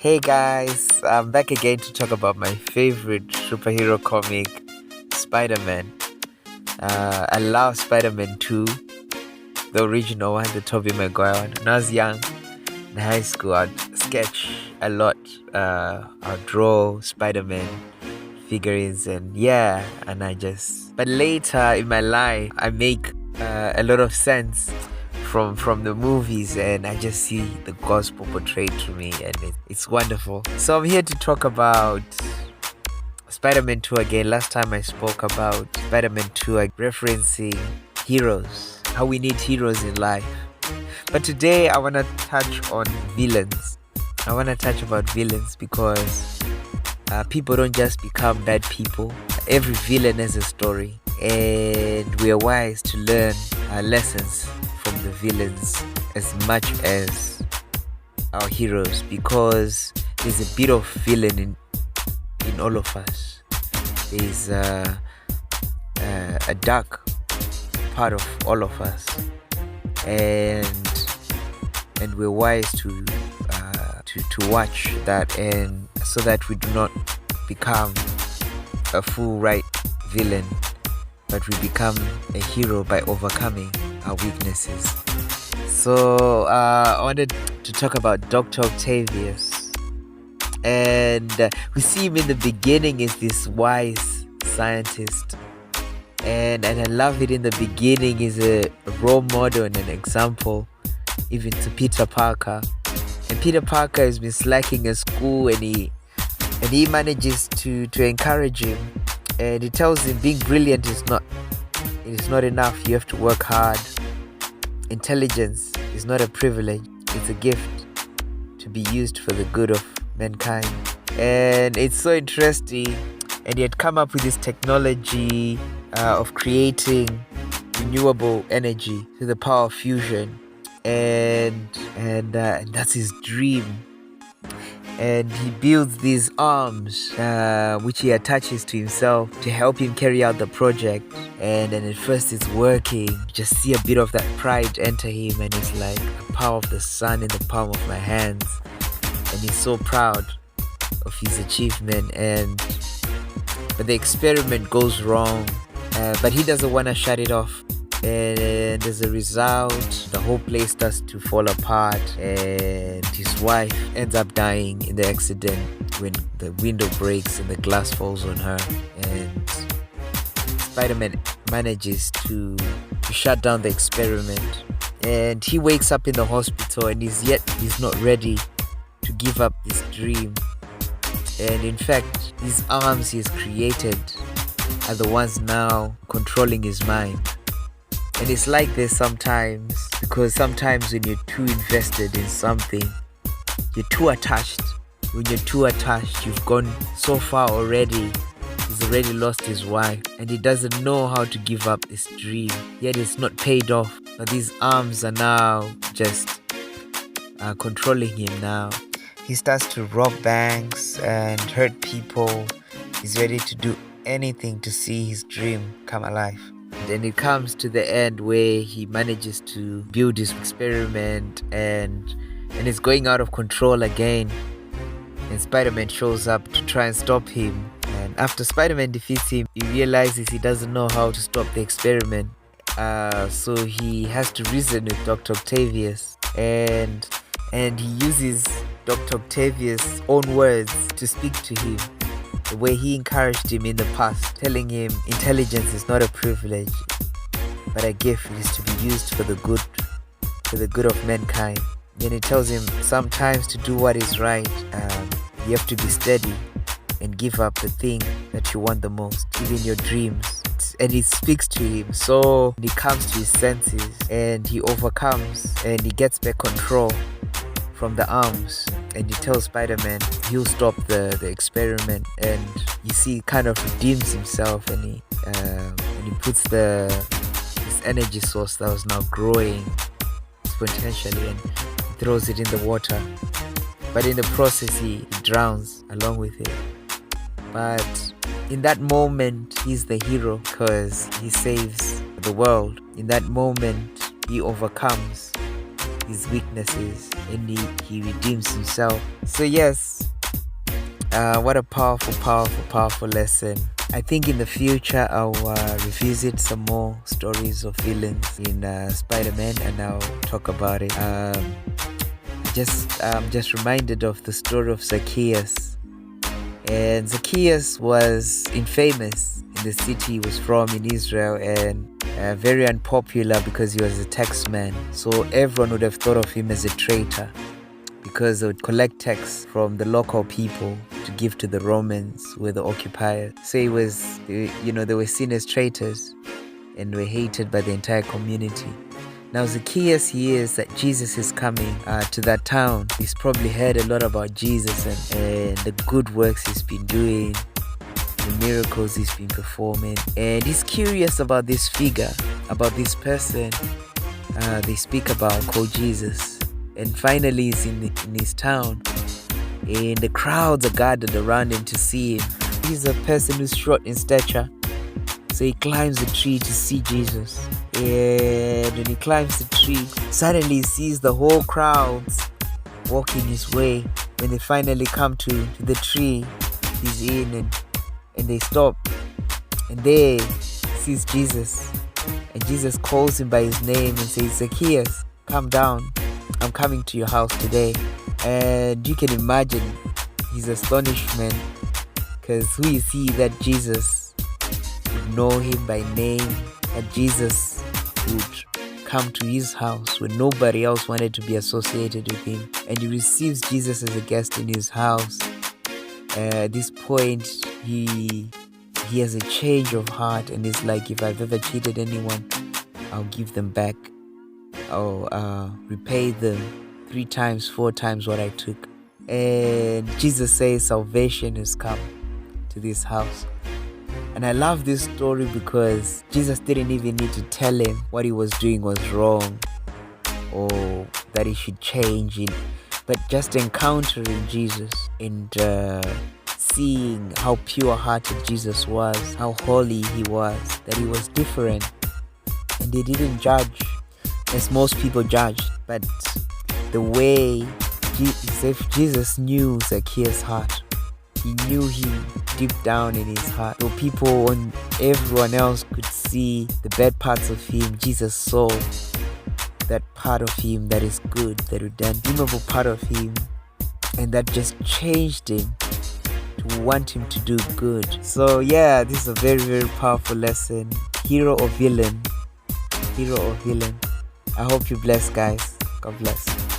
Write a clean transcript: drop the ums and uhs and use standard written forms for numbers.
Hey guys, I'm back again to talk about my favorite superhero comic, Spider-Man. I love Spider-Man 2, the original one, the Tobey Maguire one. When I was young, in high school, I'd sketch a lot. I'd draw Spider-Man figurines but later in my life, I make a lot of sense from the movies, and I just see the gospel portrayed to me, and it's wonderful. So I'm here to talk about Spider-Man 2 again. Last time I spoke about Spider-Man 2, referencing heroes, how we need heroes in life. But today I want to touch on villains. I want to touch about villains because people don't just become bad people. Every villain has a story, and we are wise to learn lessons from the villains as much as our heroes, because there's a bit of villain in all of us. There's a dark part of all of us, and we're wise to watch that, and so that we do not become a full right villain, but we become a hero by overcoming our weaknesses. So I wanted to talk about Dr. Octavius, and we see him in the beginning as this wise scientist, and I love it. In the beginning, he's a role model and an example even to Peter Parker, and Peter Parker has been slacking at school, and he manages to encourage him, and he tells him being brilliant is not enough. You have to work hard. Intelligence is not a privilege, it's a gift to be used for the good of mankind. And it's so interesting, and he had come up with this technology of creating renewable energy through the power of fusion, and that's his dream. And he builds these arms which he attaches to himself to help him carry out the project. And then at first it's working. You just see a bit of that pride enter him, and it's like the power of the sun in the palm of my hands. And he's so proud of his achievement. But the experiment goes wrong, but he doesn't want to shut it off. And as a result, the whole place starts to fall apart, and his wife ends up dying in the accident when the window breaks and the glass falls on her. And Spider-Man manages to shut down the experiment, and he wakes up in the hospital, and he's not ready to give up this dream. And in fact, these arms he has created are the ones now controlling his mind. And it's like this sometimes, because sometimes when you're too invested in something, you're too attached. When you're too attached, you've gone so far already. He's already lost his wife, and he doesn't know how to give up this dream. Yet it's not paid off. But these arms are now just controlling him now. He starts to rob banks and hurt people. He's ready to do anything to see his dream come alive. Then it comes to the end where he manages to build his experiment, and it's going out of control again. And Spider-Man shows up to try and stop him. And after Spider-Man defeats him, he realizes he doesn't know how to stop the experiment. So he has to reason with Dr. Octavius, and he uses Dr. Octavius' own words to speak to him, the way he encouraged him in the past, telling him intelligence is not a privilege, but a gift. It is to be used for the good of mankind. Then he tells him sometimes to do what is right, you have to be steady and give up the thing that you want the most, even your dreams. And he speaks to him, so he comes to his senses, and he overcomes, and he gets back control from the arms, and he tells Spider-Man he'll stop the experiment. And you see he kind of redeems himself, and he puts this energy source that was now growing exponentially, and he throws it in the water. But in the process he drowns along with it. But in that moment he's the hero, because he saves the world. In that moment he overcomes his weaknesses, and he redeems himself. So yes, what a powerful lesson. I think in the future I'll revisit some more stories of villains in Spider-Man, and I'll talk about it. I'm just reminded of the story of Zacchaeus. And Zacchaeus was infamous in the city he was from in Israel, and very unpopular because he was a tax man. So everyone would have thought of him as a traitor, because they would collect tax from the local people to give to the Romans, who were the occupiers. So they were seen as traitors and were hated by the entire community. Now Zacchaeus hears that Jesus is coming to that town. He's probably heard a lot about Jesus and the good works he's been doing, the miracles he's been performing. And he's curious about this figure, about this person they speak about, called Jesus. And finally he's in his town, and the crowds are gathered around him to see him. He's a person who's short in stature, so he climbs a tree to see Jesus. And when he climbs the tree, suddenly he sees the whole crowds walking his way. When they finally come to the tree he's in, and they stop, and there sees Jesus. And Jesus calls him by his name and says, "Zacchaeus, come down. I'm coming to your house today." And you can imagine his astonishment, because who is he that Jesus would know him by name, that Jesus would come to his house when nobody else wanted to be associated with him. And he receives Jesus as a guest in his house. At this point, he has a change of heart, and it's like, if I've ever cheated anyone, I'll give them back. I'll repay them 3 times, 4 times what I took. And Jesus says salvation has come to this house. And I love this story because Jesus didn't even need to tell him what he was doing was wrong, or that he should change it. But just encountering Jesus and seeing how pure-hearted Jesus was, how holy he was, that he was different. And they didn't judge as most people judged, but the way Jesus knew Zacchaeus' heart. He knew him deep down in his heart. So people and everyone else could see the bad parts of him. Jesus saw that part of him that is good, the redeemable part of him, and that just changed him to want him to do good. So yeah, this is a very, very powerful lesson. Hero or villain? Hero or villain? I hope you're blessed, guys. God bless.